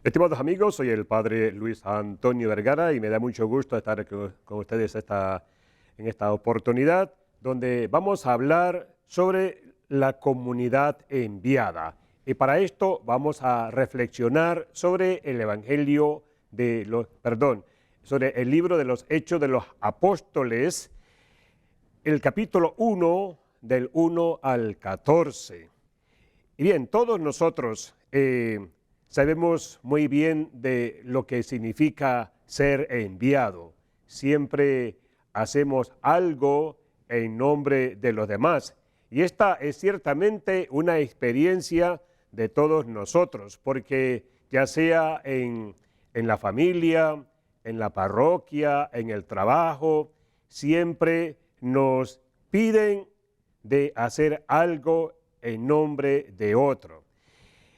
Estimados amigos, soy el padre Luis Antonio Vergara y me da mucho gusto estar con ustedes en esta oportunidad donde vamos a hablar sobre la comunidad enviada. Y para esto vamos a reflexionar sobre el Evangelio sobre el libro de los Hechos de los Apóstoles, el capítulo 1 del 1 al 14. Y bien, todos nosotros sabemos muy bien de lo que significa ser enviado. Siempre hacemos algo en nombre de los demás. Y esta es ciertamente una experiencia de todos nosotros, porque ya sea en la familia, en la parroquia, en el trabajo, siempre nos piden de hacer algo en nombre de otro.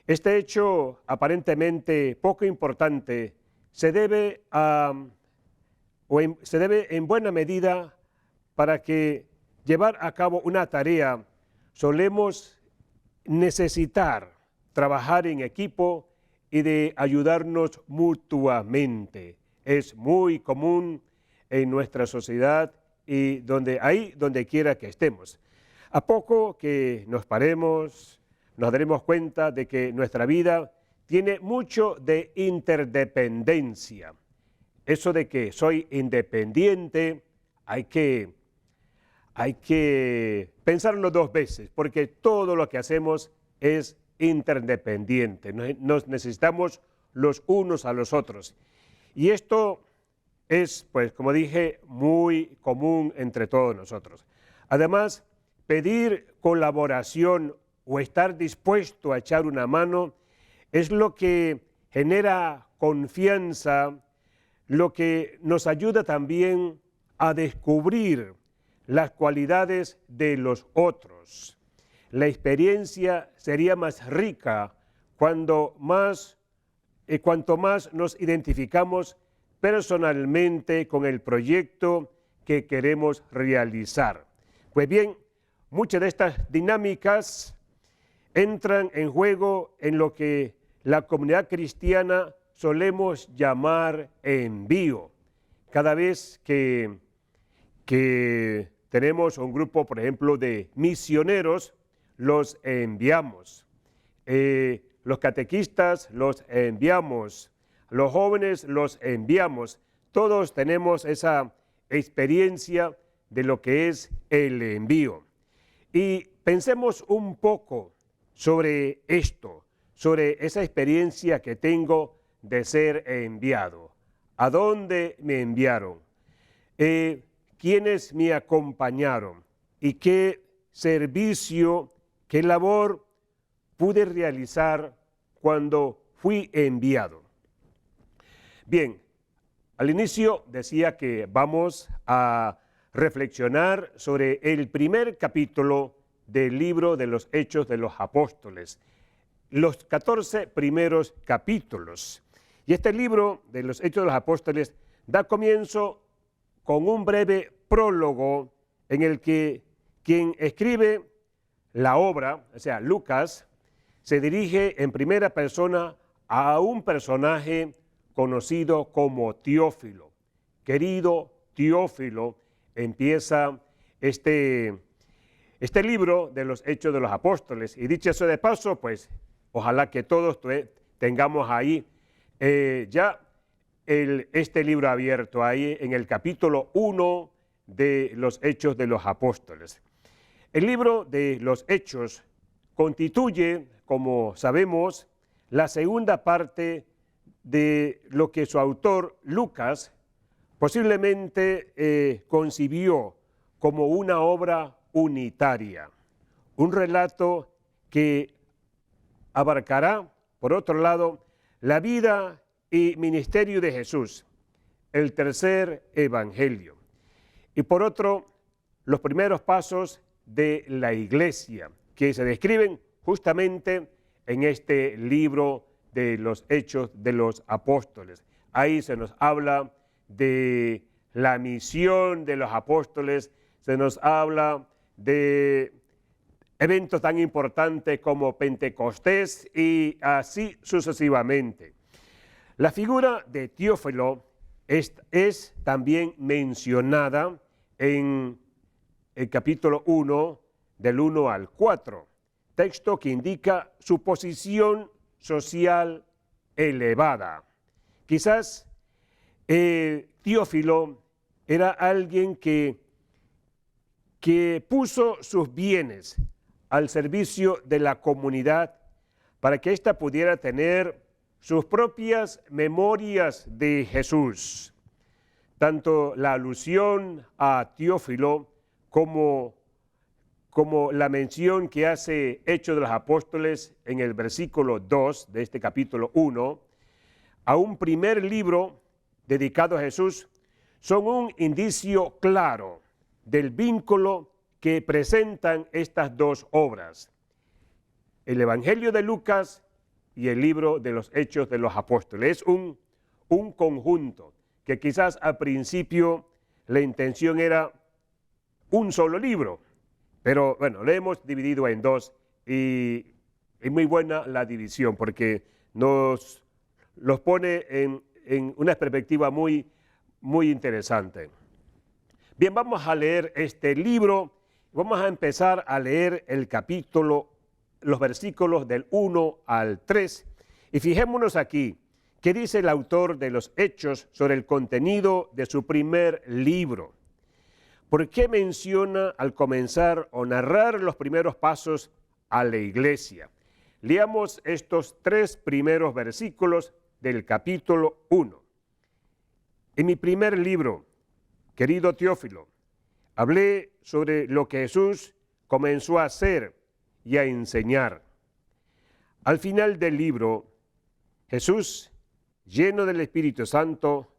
Este hecho aparentemente poco importante se debe en buena medida para que llevar a cabo una tarea solemos necesitar trabajar en equipo y de ayudarnos mutuamente. Es muy común en nuestra sociedad y donde quiera que estemos. A poco que nos paremos, nos daremos cuenta de que nuestra vida tiene mucho de interdependencia. Eso de que soy independiente, hay que pensarlo dos veces, porque todo lo que hacemos es interdependiente. Nos necesitamos los unos a los otros. Y esto es, pues, como dije, muy común entre todos nosotros. Además, pedir colaboración o estar dispuesto a echar una mano es lo que genera confianza, lo que nos ayuda también a descubrir las cualidades de los otros. La experiencia sería más rica cuanto más nos identificamos personalmente con el proyecto que queremos realizar. Pues bien, muchas de estas dinámicas entran en juego en lo que la comunidad cristiana solemos llamar envío. Cada vez que tenemos un grupo, por ejemplo, de misioneros, los enviamos. Los catequistas los enviamos. Los jóvenes los enviamos. Todos tenemos esa experiencia de lo que es el envío. Y pensemos un poco sobre esto, sobre esa experiencia que tengo de ser enviado. ¿A dónde me enviaron? ¿Quiénes me acompañaron? ¿Y qué servicio, qué labor pude realizar cuando fui enviado? Bien, al inicio decía que vamos a reflexionar sobre el primer capítulo del libro de los Hechos de los Apóstoles, los 14 primeros capítulos. Y este libro de los Hechos de los Apóstoles da comienzo con un breve prólogo en el que quien escribe la obra, o sea, Lucas, se dirige en primera persona a un personaje conocido como Teófilo. Querido Teófilo, empieza este libro de los Hechos de los Apóstoles. Y dicho eso de paso, pues ojalá que todos tengamos ahí este libro abierto, ahí en el capítulo 1 de los Hechos de los Apóstoles. El libro de los Hechos constituye, como sabemos, la segunda parte de lo que su autor, Lucas, posiblemente concibió como una obra unitaria, un relato que abarcará, por otro lado, la vida y ministerio de Jesús, el tercer evangelio, y por otro, los primeros pasos de la iglesia, que se describen justamente en este libro de los Hechos de los Apóstoles. Ahí se nos habla de la misión de los apóstoles, se nos habla de eventos tan importantes como Pentecostés y así sucesivamente. La figura de Teófilo es también mencionada en el capítulo 1, del 1 al 4, texto que indica su posición social elevada. Quizás Teófilo era alguien que puso sus bienes al servicio de la comunidad para que ésta pudiera tener sus propias memorias de Jesús. Tanto la alusión a Teófilo como la mención que hace Hechos de los Apóstoles en el versículo 2 de este capítulo 1, a un primer libro dedicado a Jesús, son un indicio claro del vínculo que presentan estas dos obras, el Evangelio de Lucas y el libro de los Hechos de los Apóstoles. Es un conjunto que quizás al principio la intención era un solo libro, pero bueno, lo hemos dividido en dos y es muy buena la división porque los pone en una perspectiva muy interesante. Bien, vamos a leer este libro. Vamos a empezar a leer el capítulo, los versículos del 1 al 3. Y fijémonos aquí, ¿qué dice el autor de los Hechos sobre el contenido de su primer libro? ¿Por qué menciona al comenzar o narrar los primeros pasos a la iglesia? Leamos estos 3 primeros versículos del capítulo 1. En mi primer libro, querido Teófilo, hablé sobre lo que Jesús comenzó a hacer y a enseñar. Al final del libro, Jesús, lleno del Espíritu Santo,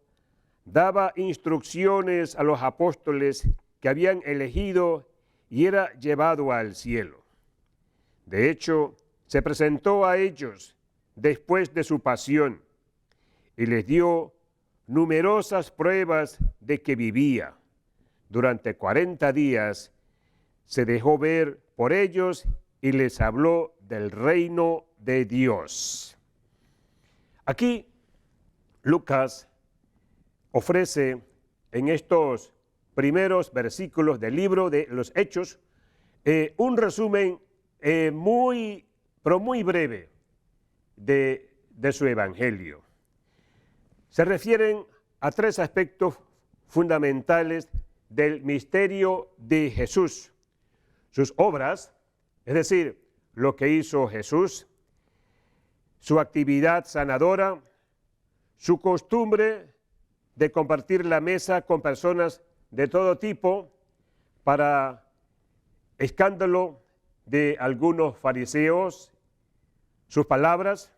daba instrucciones a los apóstoles que habían elegido y era llevado al cielo. De hecho, se presentó a ellos después de su pasión y les dio numerosas pruebas de que vivía. Durante 40 días se dejó ver por ellos y les habló del reino de Dios. Aquí Lucas ofrece en estos primeros versículos del libro de los Hechos un resumen muy breve de su evangelio. Se refieren a 3 aspectos fundamentales del misterio de Jesús: sus obras, es decir, lo que hizo Jesús, su actividad sanadora, su costumbre de compartir la mesa con personas de todo tipo para escándalo de algunos fariseos, sus palabras,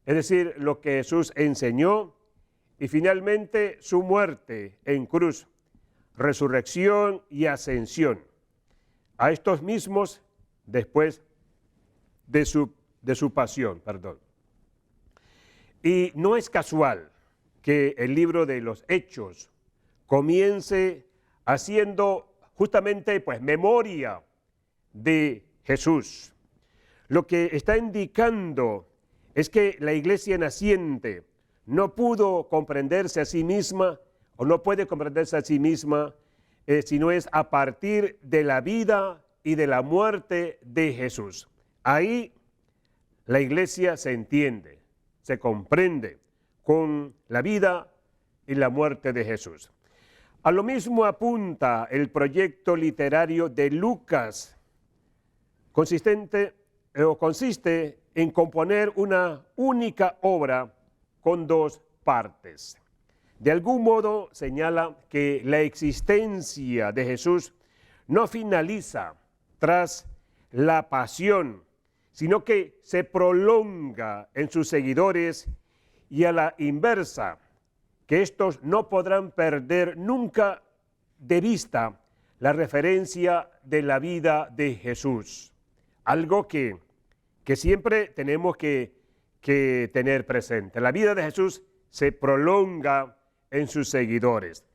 es decir, lo que Jesús enseñó, y finalmente su muerte en cruz, resurrección y ascensión. A estos mismos después de su pasión. Y no es casual que el libro de los Hechos comience haciendo justamente memoria de Jesús. Lo que está indicando es que la iglesia naciente no pudo comprenderse a sí misma o no puede comprenderse a sí misma sino es a partir de la vida y de la muerte de Jesús. Ahí la iglesia se entiende, se comprende con la vida y la muerte de Jesús. A lo mismo apunta el proyecto literario de Lucas, consiste en componer una única obra con 2 partes. De algún modo señala que la existencia de Jesús no finaliza tras la pasión, sino que se prolonga en sus seguidores y a la inversa, que estos no podrán perder nunca de vista la referencia de la vida de Jesús. Algo que siempre tenemos que tener presente. La vida de Jesús se prolonga en sus seguidores.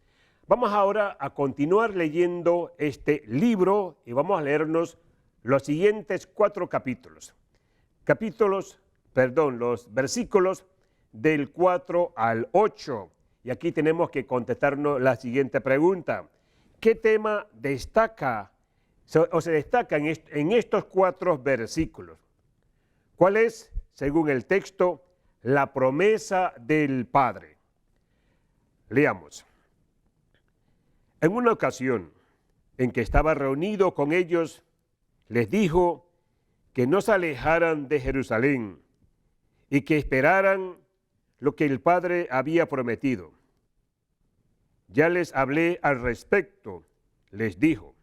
Vamos ahora a continuar leyendo este libro y vamos a leernos los siguientes 4 capítulos. Los versículos del 4 al 8. Y aquí tenemos que contestarnos la siguiente pregunta. ¿Qué tema destaca o se destaca en estos 4 versículos? ¿Cuál es, según el texto, la promesa del Padre? Leamos. En una ocasión en que estaba reunido con ellos, les dijo que no se alejaran de Jerusalén y que esperaran lo que el Padre había prometido. Ya les hablé al respecto, les dijo.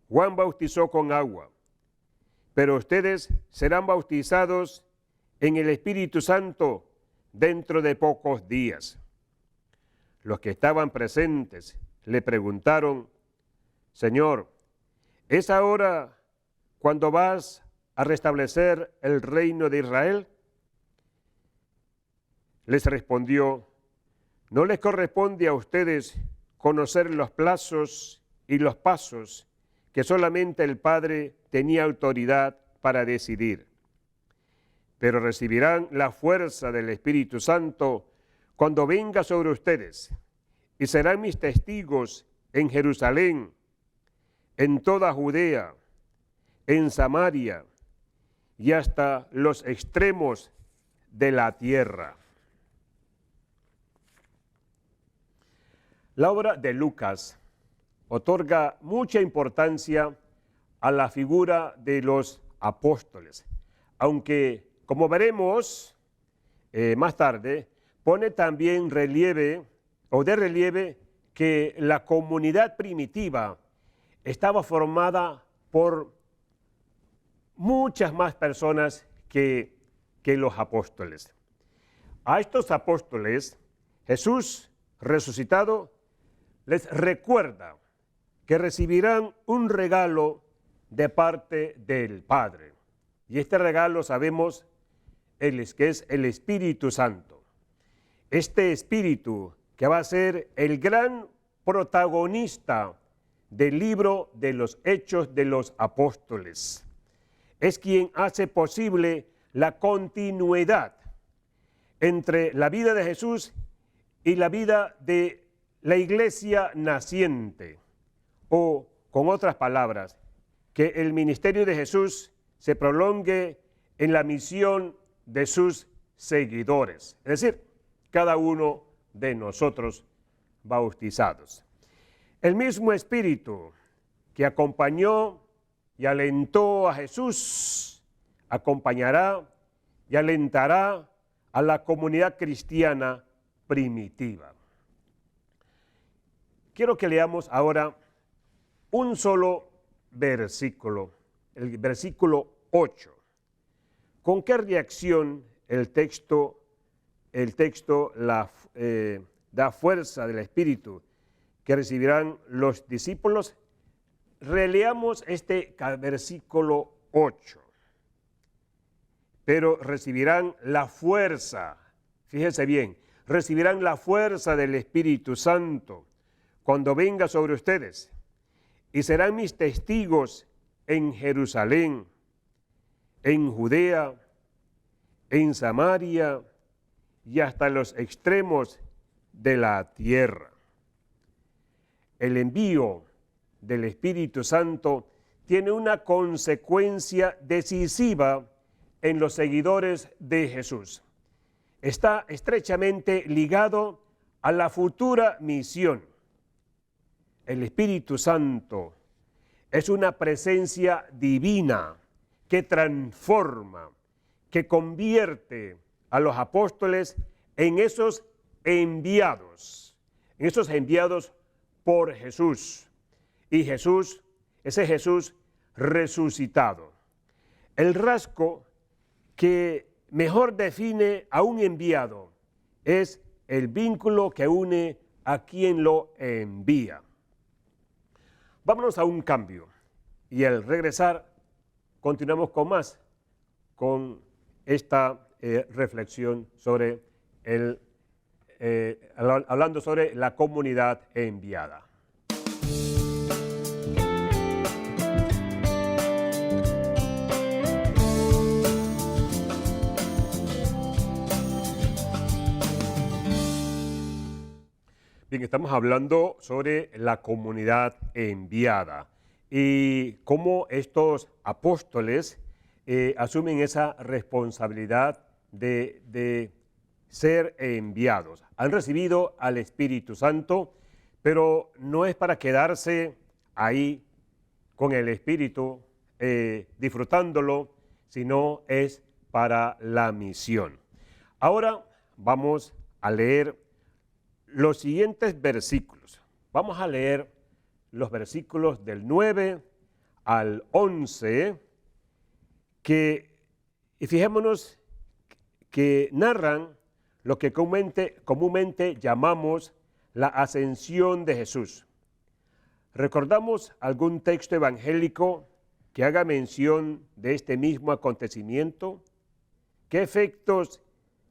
Juan bautizó con agua, pero ustedes serán bautizados en el Espíritu Santo dentro de pocos días. Los que estaban presentes le preguntaron, Señor, ¿es ahora cuando vas a restablecer el reino de Israel? Les respondió, no les corresponde a ustedes conocer los plazos y los pasos que solamente el Padre tenía autoridad para decidir. Pero recibirán la fuerza del Espíritu Santo cuando venga sobre ustedes, y serán mis testigos en Jerusalén, en toda Judea, en Samaria y hasta los extremos de la tierra. La obra de Lucas otorga mucha importancia a la figura de los apóstoles, aunque, como veremos más tarde, pone también de relieve que la comunidad primitiva estaba formada por muchas más personas que los apóstoles. A estos apóstoles, Jesús resucitado les recuerda que recibirán un regalo de parte del Padre. Y este regalo sabemos que es el Espíritu Santo. Este Espíritu que va a ser el gran protagonista del libro de los Hechos de los Apóstoles. Es quien hace posible la continuidad entre la vida de Jesús y la vida de la iglesia naciente, o con otras palabras, que el ministerio de Jesús se prolongue en la misión de sus seguidores, es decir, cada uno de nosotros bautizados. El mismo Espíritu que acompañó y alentó a Jesús, acompañará y alentará a la comunidad cristiana primitiva. Quiero que leamos ahora un solo versículo, el versículo 8. ¿Con qué reacción el texto da fuerza del Espíritu que recibirán los discípulos? Releamos este versículo 8. Pero recibirán la fuerza, fíjense bien, recibirán la fuerza del Espíritu Santo cuando venga sobre ustedes, y serán mis testigos en Jerusalén, en Judea, en Samaria y hasta los extremos de la tierra. El envío del Espíritu Santo tiene una consecuencia decisiva en los seguidores de Jesús. Está estrechamente ligado a la futura misión. El Espíritu Santo es una presencia divina que transforma, que convierte a los apóstoles en esos enviados por Jesús. Y Jesús, ese Jesús resucitado. El rasgo que mejor define a un enviado es el vínculo que une a quien lo envía. Vámonos a un cambio y al regresar continuamos con esta reflexión sobre hablando sobre la comunidad enviada. Bien, estamos hablando sobre la comunidad enviada y cómo estos apóstoles asumen esa responsabilidad de ser enviados. Han recibido al Espíritu Santo, pero no es para quedarse ahí con el Espíritu, disfrutándolo, sino es para la misión. Ahora vamos a leer los siguientes versículos. Vamos a leer los versículos del 9 al 11, y fijémonos que narran lo que comúnmente llamamos la ascensión de Jesús. ¿Recordamos algún texto evangélico que haga mención de este mismo acontecimiento? ¿Qué efectos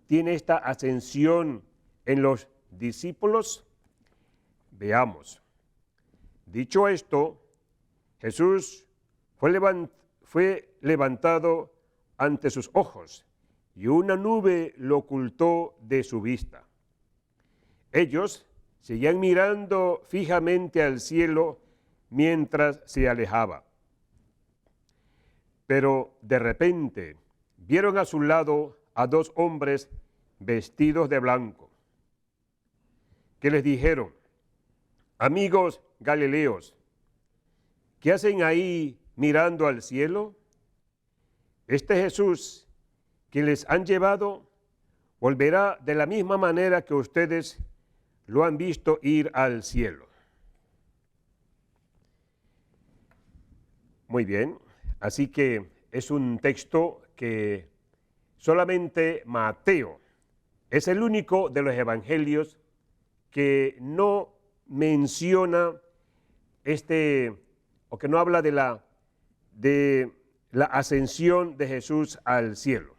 tiene esta ascensión en los discípulos? Veamos. Dicho esto, Jesús fue levantado ante sus ojos y una nube lo ocultó de su vista. Ellos seguían mirando fijamente al cielo mientras se alejaba. Pero de repente vieron a su lado a dos hombres vestidos de blanco, que les dijeron: amigos galileos, ¿qué hacen ahí mirando al cielo? Este Jesús que les han llevado volverá de la misma manera que ustedes lo han visto ir al cielo. Muy bien, así que es un texto que solamente Mateo es el único de los evangelios que no menciona o que no habla de la ascensión de Jesús al cielo.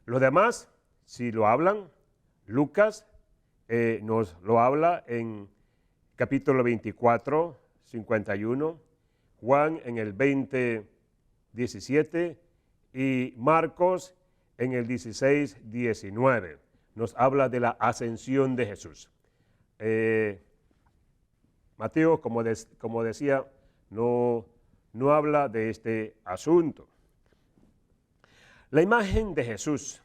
Los demás sí lo hablan. Lucas nos lo habla en capítulo 24, 51, Juan en el 20, 17 y Marcos en el 16, 19. Nos habla de la ascensión de Jesús. Mateo, como decía, no habla de este asunto. La imagen de Jesús,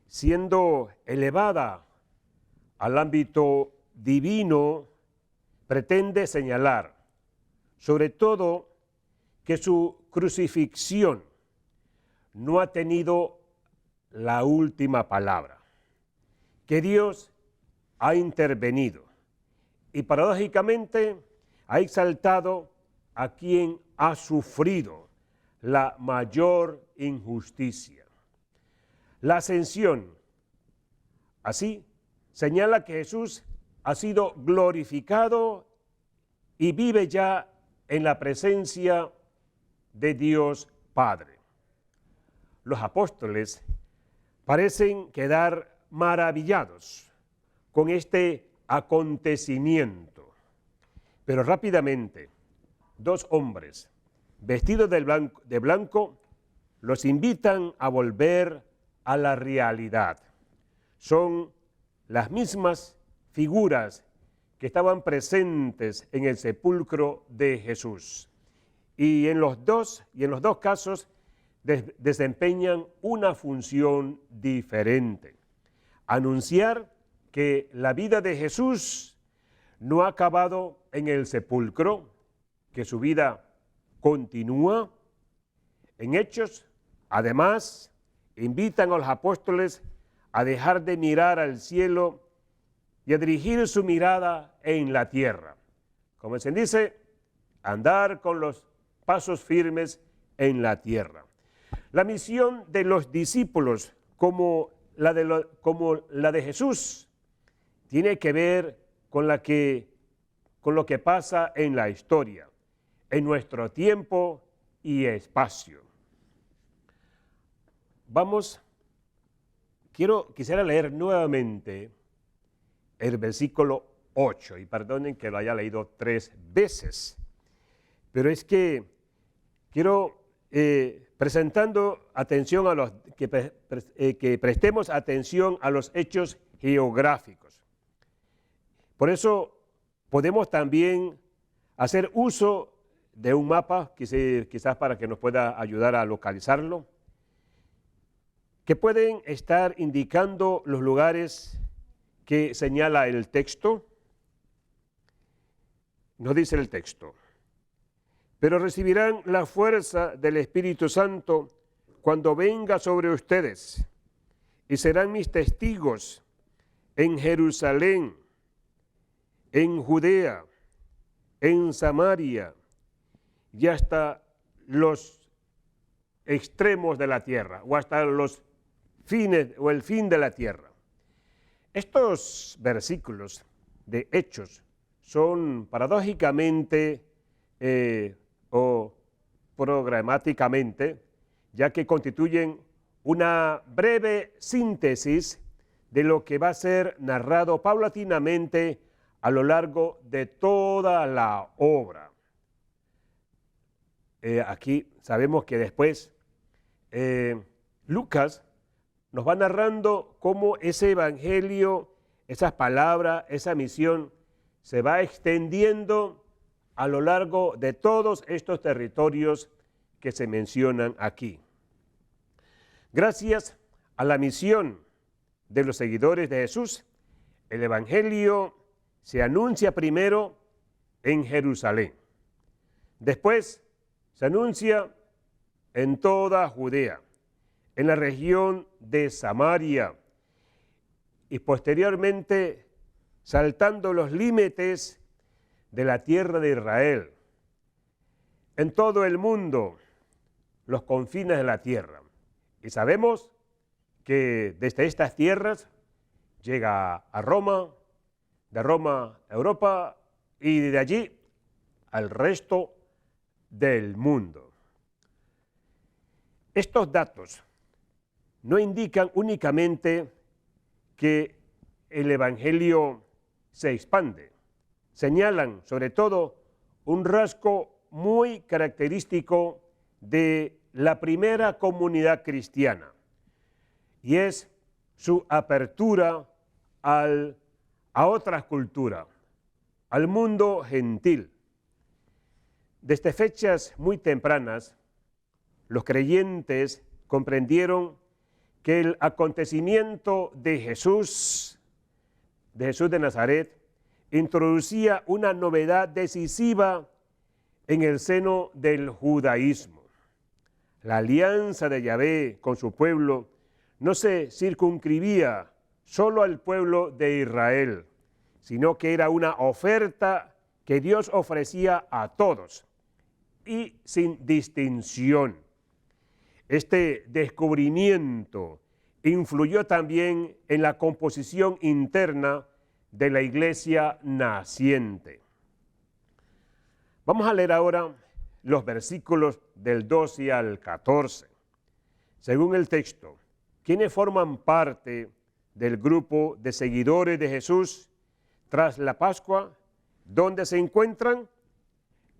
siendo elevada al ámbito divino, pretende señalar, sobre todo, que su crucifixión no ha tenido la última palabra, que Dios ha intervenido y paradójicamente ha exaltado a quien ha sufrido la mayor injusticia. La ascensión, así, señala que Jesús ha sido glorificado y vive ya en la presencia de Dios Padre. Los apóstoles parecen quedar maravillados con este acontecimiento, pero rápidamente dos hombres vestidos de blanco los invitan a volver a la realidad. Son las mismas figuras que estaban presentes en el sepulcro de Jesús. Y en los dos casos desempeñan una función diferente. Anunciar que la vida de Jesús no ha acabado en el sepulcro, que su vida continúa. En Hechos, además, invitan a los apóstoles a dejar de mirar al cielo y a dirigir su mirada en la tierra. Como se dice, andar con los pasos firmes en la tierra. La misión de los discípulos, como la de Jesús, tiene que ver con lo que pasa en la historia, en nuestro tiempo y espacio. Quisiera leer nuevamente el versículo 8, y perdonen que lo haya leído 3 veces, pero es que quiero prestemos atención a los hechos geográficos. Por eso podemos también hacer uso de un mapa, quizás para que nos pueda ayudar a localizarlo, que pueden estar indicando los lugares que señala el texto. Nos dice el texto: pero recibirán la fuerza del Espíritu Santo cuando venga sobre ustedes, y serán mis testigos en Jerusalén, en Judea, en Samaria y hasta los extremos de la tierra, o hasta los fines o el fin de la tierra. Estos versículos de Hechos son paradójicamente o programáticamente, ya que constituyen una breve síntesis de lo que va a ser narrado paulatinamente a lo largo de toda la obra. Aquí sabemos que después Lucas nos va narrando cómo ese evangelio, esas palabras, esa misión se va extendiendo a lo largo de todos estos territorios que se mencionan aquí. Gracias a la misión de los seguidores de Jesús, el evangelio se anuncia primero en Jerusalén. Después se anuncia en toda Judea, en la región de Samaria y posteriormente saltando los límites de la tierra de Israel, en todo el mundo, los confines de la tierra. Y sabemos que desde estas tierras llega a Roma, de Roma a Europa y de allí al resto del mundo. Estos datos no indican únicamente que el evangelio se expande, señalan sobre todo un rasgo muy característico de la primera comunidad cristiana, y es su apertura a otras culturas, al mundo gentil. Desde fechas muy tempranas, los creyentes comprendieron que el acontecimiento de Jesús de Nazaret, introducía una novedad decisiva en el seno del judaísmo. La alianza de Yahvé con su pueblo no se circunscribía solo al pueblo de Israel, sino que era una oferta que Dios ofrecía a todos y sin distinción. Este descubrimiento influyó también en la composición interna de la iglesia naciente. Vamos a leer ahora los versículos del 12 al 14. Según el texto, ¿quiénes forman parte del grupo de seguidores de Jesús tras la Pascua? ¿Dónde se encuentran?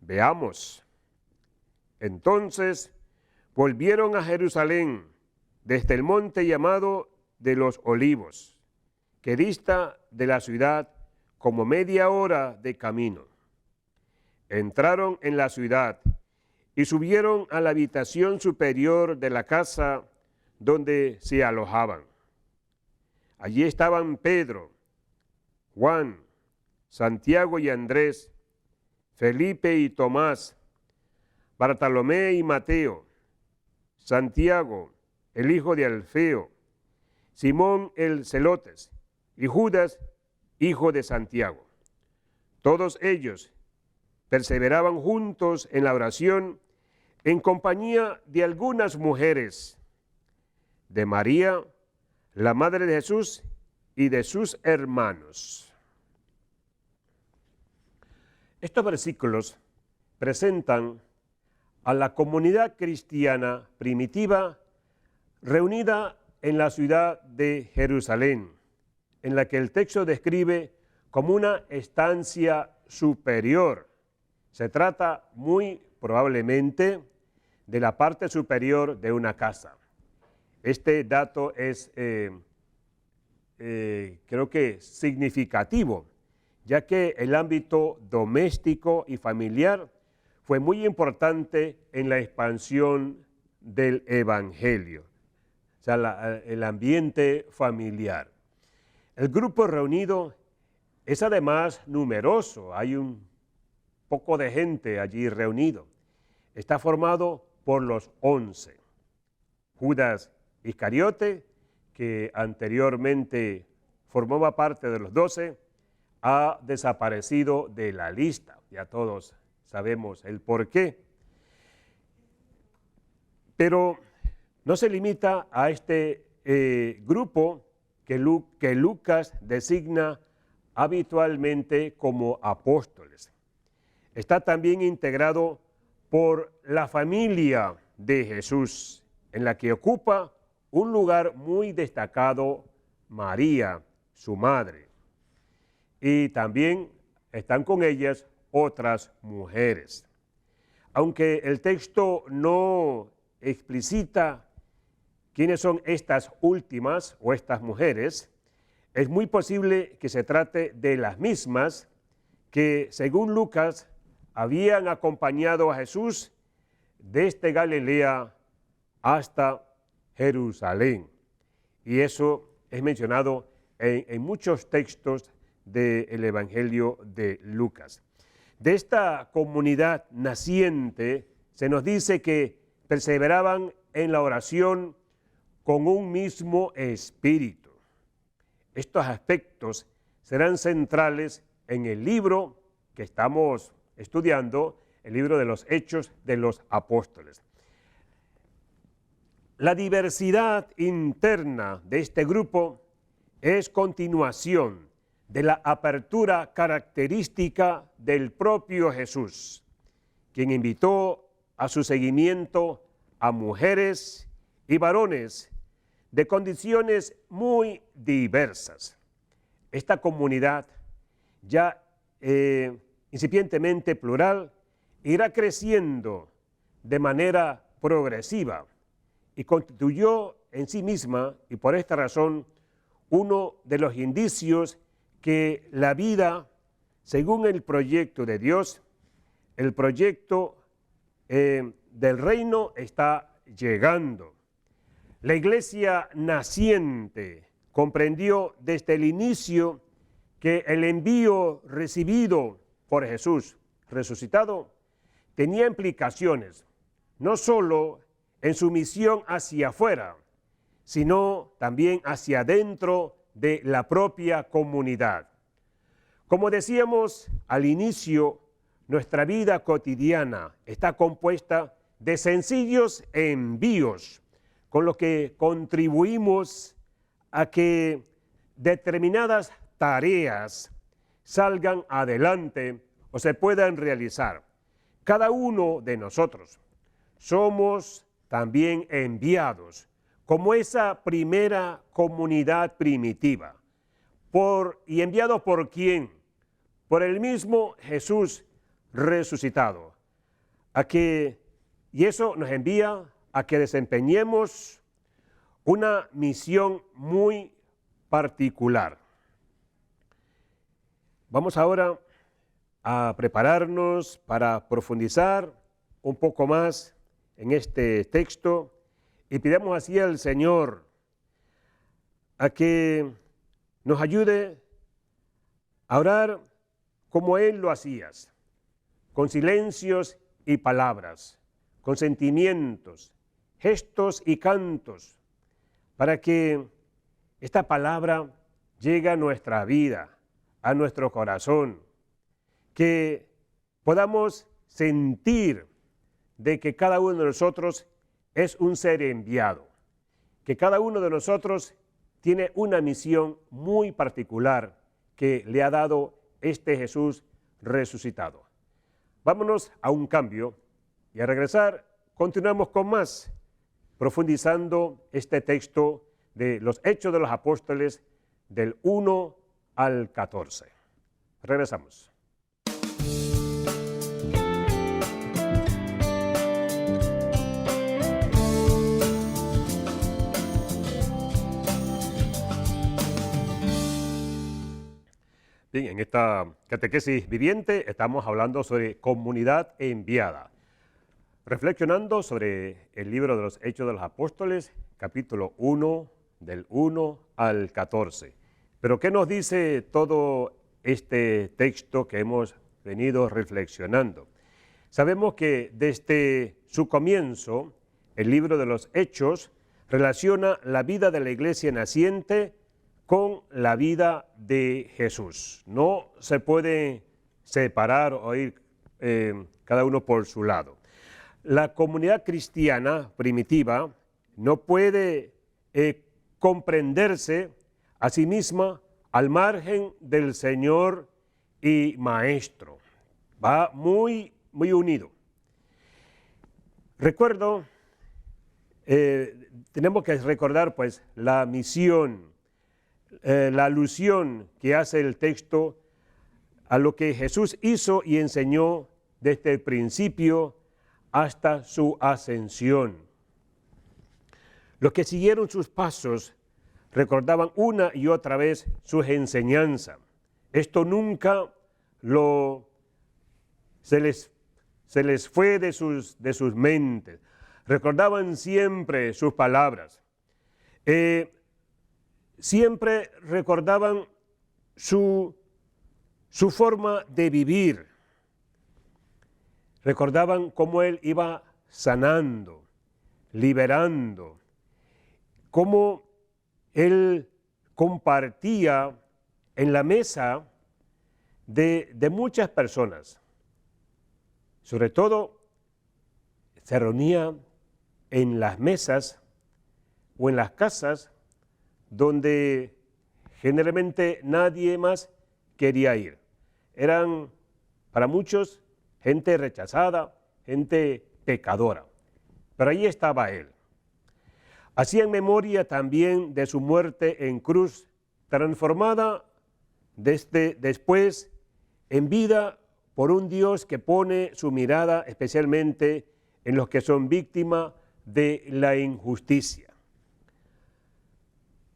Veamos. Entonces volvieron a Jerusalén desde el monte llamado de los Olivos, que dista de la ciudad como media hora de camino. Entraron en la ciudad y subieron a la habitación superior de la casa donde se alojaban. Allí estaban Pedro, Juan, Santiago y Andrés, Felipe y Tomás, Bartolomé y Mateo, Santiago, el hijo de Alfeo, Simón el Celotes y Judas, hijo de Santiago. Todos ellos perseveraban juntos en la oración en compañía de algunas mujeres, de María, la madre de Jesús, y de sus hermanos. Estos versículos presentan a la comunidad cristiana primitiva reunida en la ciudad de Jerusalén, en la que el texto describe como una estancia superior. Se trata muy probablemente de la parte superior de una casa. Este dato es, creo que significativo, ya que el ámbito doméstico y familiar fue muy importante en la expansión del Evangelio, o sea, el ambiente familiar. El grupo reunido es además numeroso, hay un poco de gente allí reunido. Está formado por los 11. Judas Iscariote, que anteriormente formaba parte de los 12, ha desaparecido de la lista. Ya todos sabemos el por qué. Pero no se limita a este grupo que Lucas designa habitualmente como apóstoles. Está también integrado por la familia de Jesús, en la que ocupa un lugar muy destacado María, su madre. Y también están con ellas otras mujeres. Aunque el texto no explicita quiénes son estas últimas o estas mujeres, es muy posible que se trate de las mismas que, según Lucas, habían acompañado a Jesús desde Galilea hasta Jerusalén. Y eso es mencionado en muchos textos del Evangelio de Lucas. De esta comunidad naciente se nos dice que perseveraban en la oración con un mismo espíritu. Estos aspectos serán centrales en el libro que estamos estudiando, el libro de los Hechos de los Apóstoles. La diversidad interna de este grupo es continuación de la apertura característica del propio Jesús, quien invitó a su seguimiento a mujeres y varones de condiciones muy diversas. Esta comunidad, ya incipientemente plural, irá creciendo de manera progresiva y constituyó en sí misma, y por esta razón, uno de los indicios que la vida, según el proyecto de Dios, el proyecto del reino está llegando. La iglesia naciente comprendió desde el inicio que el envío recibido por Jesús resucitado tenía implicaciones, no solo en su misión hacia afuera, sino también hacia adentro de la propia comunidad. Como decíamos al inicio, nuestra vida cotidiana está compuesta de sencillos envíos, con los que contribuimos a que determinadas tareas salgan adelante o se puedan realizar. Cada uno de nosotros somos también enviados, como esa primera comunidad primitiva. ¿Y enviados por quién? Por el mismo Jesús resucitado. Y eso nos envía a que desempeñemos una misión muy particular. Vamos ahora a prepararnos para profundizar un poco más en este texto y pidamos así al Señor a que nos ayude a orar como Él lo hacías, con silencios y palabras, con sentimientos, gestos y cantos, para que esta palabra llegue a nuestra vida, a nuestro corazón, que podamos sentir de que cada uno de nosotros es un ser enviado, que cada uno de nosotros tiene una misión muy particular que le ha dado este Jesús resucitado. Vámonos a un cambio y al regresar continuamos con más, profundizando este texto de los Hechos de los Apóstoles del 1 al 14. Regresamos. Bien, en esta catequesis viviente estamos hablando sobre comunidad enviada, reflexionando sobre el libro de los Hechos de los Apóstoles, capítulo 1, del 1 al 14. Pero ¿qué nos dice todo este texto que hemos venido reflexionando? Sabemos que desde su comienzo, el libro de los Hechos relaciona la vida de la iglesia naciente con la vida de Jesús. No se puede separar o ir cada uno por su lado. La comunidad cristiana primitiva no puede comprenderse a sí misma al margen del Señor y Maestro. Va muy unido. Tenemos que recordar pues la misión, la alusión que hace el texto a lo que Jesús hizo y enseñó desde el principio hasta su ascensión. Los que siguieron sus pasos recordaban una y otra vez sus enseñanzas. Esto nunca se les fue de sus mentes. Recordaban siempre sus palabras. Siempre recordaban su forma de vivir. Recordaban cómo Él iba sanando, liberando, cómo Él compartía en la mesa de muchas personas. Sobre todo, se reunía en las mesas o en las casas donde generalmente nadie más quería ir. Eran para muchos gente rechazada, gente pecadora, pero ahí estaba Él. Hacían memoria también de su muerte en cruz, transformada después en vida por un Dios que pone su mirada especialmente en los que son víctimas de la injusticia.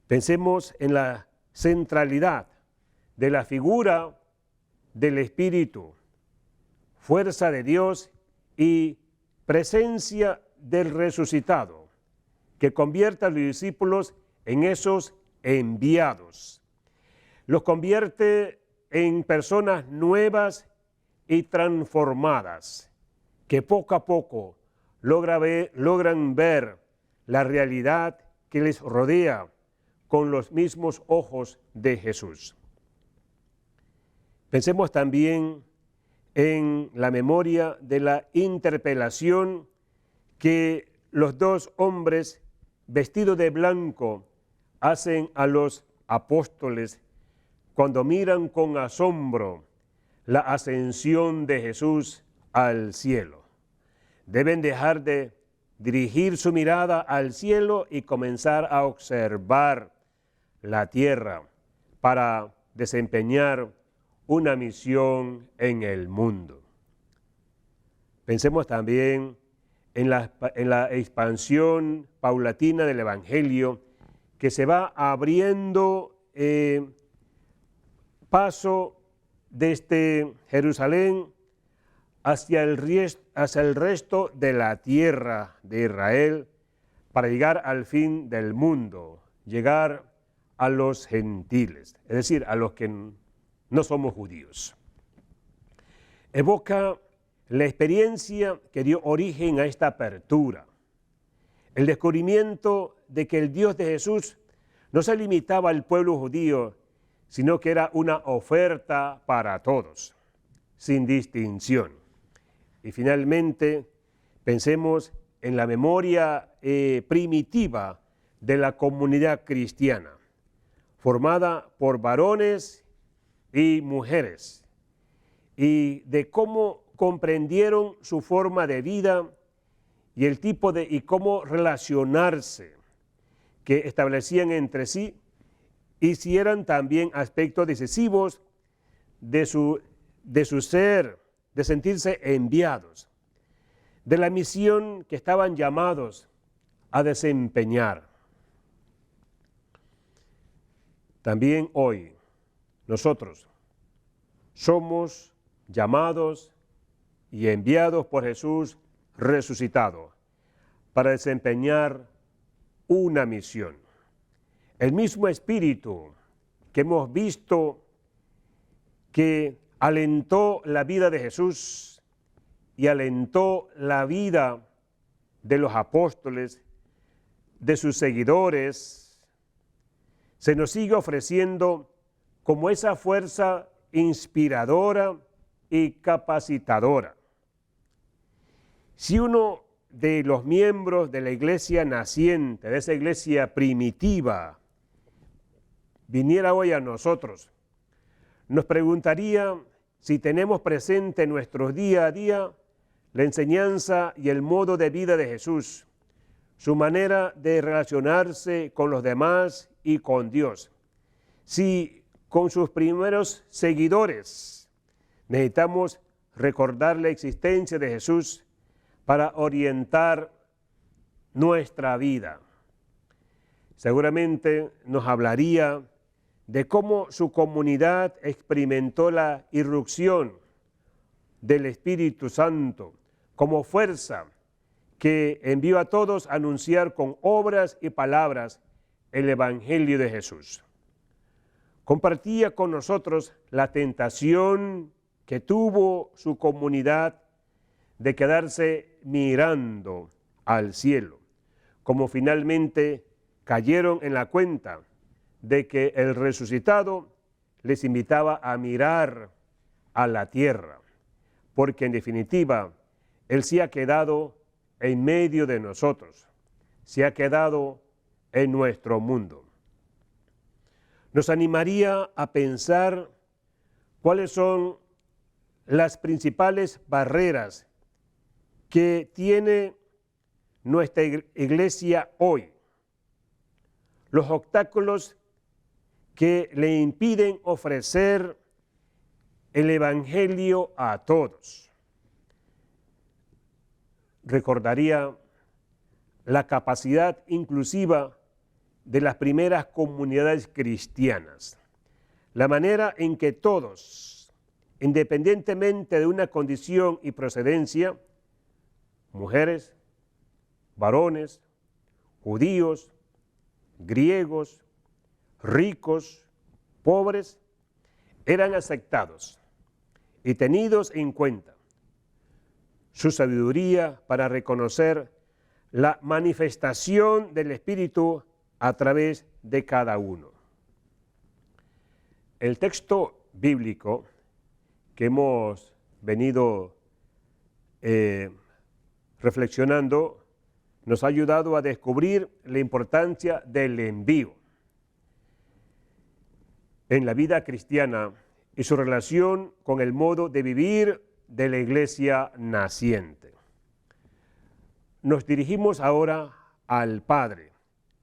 Pensemos en la centralidad de la figura del Espíritu, fuerza de Dios y presencia del resucitado, que convierte a los discípulos en esos enviados. Los convierte en personas nuevas y transformadas, que poco a poco logran ver la realidad que les rodea con los mismos ojos de Jesús. Pensemos también en la memoria de la interpelación que los dos hombres vestidos de blanco hacen a los apóstoles cuando miran con asombro la ascensión de Jesús al cielo. Deben dejar de dirigir su mirada al cielo y comenzar a observar la tierra para desempeñar una misión en el mundo. Pensemos también en la expansión paulatina del Evangelio que se va abriendo paso desde Jerusalén hacia el resto de la tierra de Israel para llegar al fin del mundo, llegar a los gentiles, es decir, a los que no somos judíos. Evoca la experiencia que dio origen a esta apertura, el descubrimiento de que el Dios de Jesús no se limitaba al pueblo judío, sino que era una oferta para todos, sin distinción. Y finalmente, pensemos en la memoria primitiva de la comunidad cristiana, formada por varones y mujeres, y de cómo comprendieron su forma de vida y el tipo y cómo relacionarse que establecían entre sí, y si eran también aspectos decisivos de su ser, de sentirse enviados, de la misión que estaban llamados a desempeñar. También hoy nosotros somos llamados y enviados por Jesús resucitado para desempeñar una misión. El mismo Espíritu que hemos visto que alentó la vida de Jesús y alentó la vida de los apóstoles, de sus seguidores, se nos sigue ofreciendo como esa fuerza inspiradora y capacitadora. Si uno de los miembros de la iglesia naciente, de esa iglesia primitiva, viniera hoy a nosotros, nos preguntaría si tenemos presente en nuestro día a día la enseñanza y el modo de vida de Jesús, su manera de relacionarse con los demás y con Dios. Si con sus primeros seguidores necesitamos recordar la existencia de Jesús para orientar nuestra vida. Seguramente nos hablaría de cómo su comunidad experimentó la irrupción del Espíritu Santo como fuerza que envió a todos a anunciar con obras y palabras el Evangelio de Jesús. Compartía con nosotros la tentación que tuvo su comunidad de quedarse mirando al cielo, como finalmente cayeron en la cuenta de que el resucitado les invitaba a mirar a la tierra, porque en definitiva Él se ha quedado en medio de nosotros, se ha quedado en nuestro mundo. Nos animaría a pensar cuáles son las principales barreras que tiene nuestra iglesia hoy, los obstáculos que le impiden ofrecer el Evangelio a todos. Recordaría la capacidad inclusiva de las primeras comunidades cristianas, la manera en que todos, independientemente de una condición y procedencia, mujeres, varones, judíos, griegos, ricos, pobres, eran aceptados y tenidos en cuenta. Su sabiduría para reconocer la manifestación del Espíritu a través de cada uno. El texto bíblico que hemos venido reflexionando nos ha ayudado a descubrir la importancia del envío en la vida cristiana y su relación con el modo de vivir de la iglesia naciente. Nos dirigimos ahora al Padre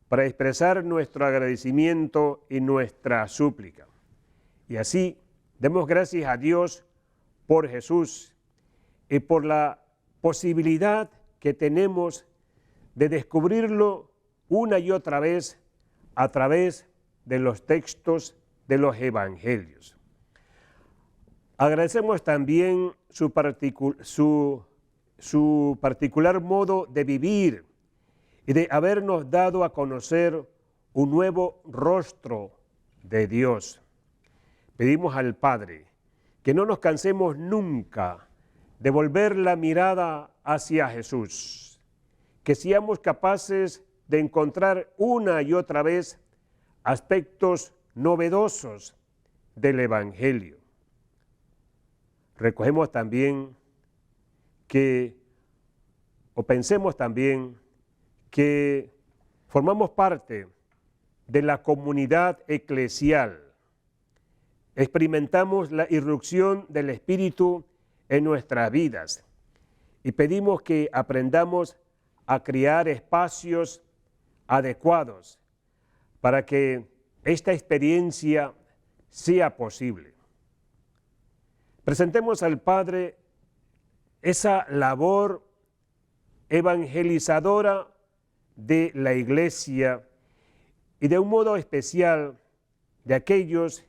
para expresar nuestro agradecimiento y nuestra súplica. Y así demos gracias a Dios por Jesús y por la posibilidad que tenemos de descubrirlo una y otra vez a través de los textos de los evangelios. Agradecemos también su particular modo de vivir y de habernos dado a conocer un nuevo rostro de Dios. Pedimos al Padre que no nos cansemos nunca de volver la mirada hacia Jesús, que seamos capaces de encontrar una y otra vez aspectos novedosos del Evangelio. Recogemos también pensemos también que formamos parte de la comunidad eclesial. Experimentamos la irrupción del Espíritu en nuestras vidas y pedimos que aprendamos a crear espacios adecuados para que esta experiencia sea posible. Presentemos al Padre esa labor evangelizadora de la Iglesia y de un modo especial de aquellos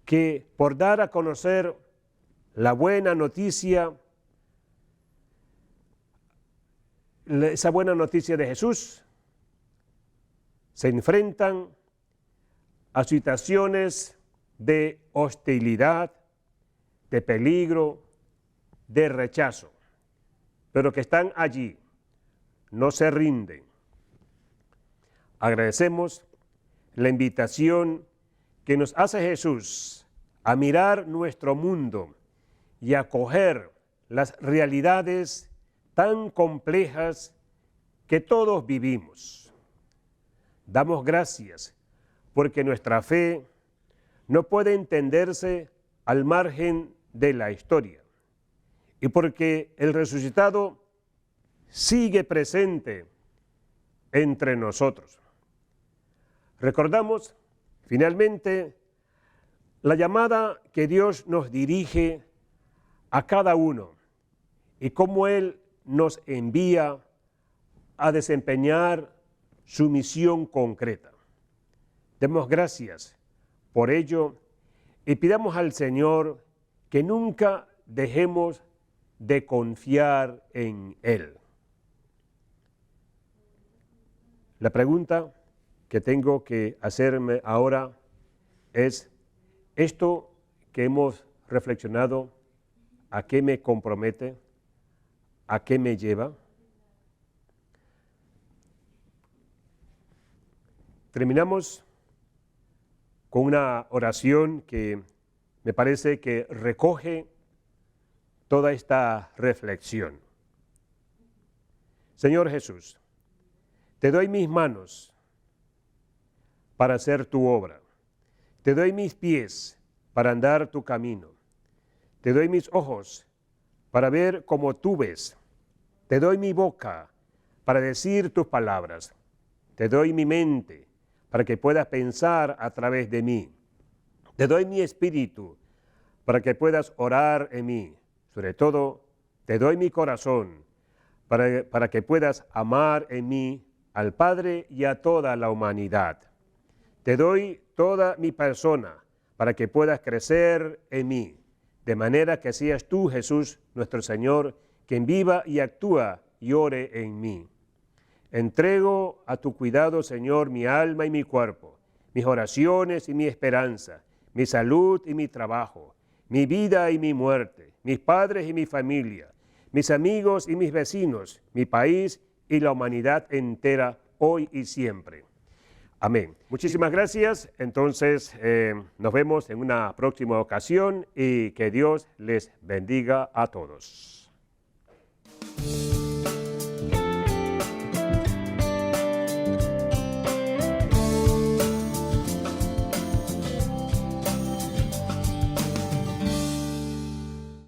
que por dar a conocer la buena noticia, esa buena noticia de Jesús, se enfrentan a situaciones de hostilidad, de peligro, de rechazo, pero que están allí, no se rinden. Agradecemos la invitación que nos hace Jesús a mirar nuestro mundo y a acoger las realidades tan complejas que todos vivimos. Damos gracias porque nuestra fe no puede entenderse al margen de la historia y porque el resucitado sigue presente entre nosotros. Recordamos finalmente la llamada que Dios nos dirige a cada uno y cómo Él nos envía a desempeñar su misión concreta. Demos gracias por ello y pidamos al Señor que nunca dejemos de confiar en Él. La pregunta que tengo que hacerme ahora es, ¿esto que hemos reflexionado, a qué me compromete? ¿A qué me lleva? Terminamos con una oración que me parece que recoge toda esta reflexión. Señor Jesús, te doy mis manos para hacer tu obra. Te doy mis pies para andar tu camino. Te doy mis ojos para ver como tú ves. Te doy mi boca para decir tus palabras. Te doy mi mente para que puedas pensar a través de mí. Te doy mi espíritu para que puedas orar en mí. Sobre todo, te doy mi corazón para que puedas amar en mí al Padre y a toda la humanidad. Te doy toda mi persona para que puedas crecer en mí, de manera que seas tú, Jesús, nuestro Señor, quien viva y actúa y ore en mí. Entrego a tu cuidado, Señor, mi alma y mi cuerpo, mis oraciones y mi esperanza, mi salud y mi trabajo, mi vida y mi muerte, mis padres y mi familia, mis amigos y mis vecinos, mi país y la humanidad entera, hoy y siempre. Amén. Muchísimas gracias. Entonces, nos vemos en una próxima ocasión y que Dios les bendiga a todos.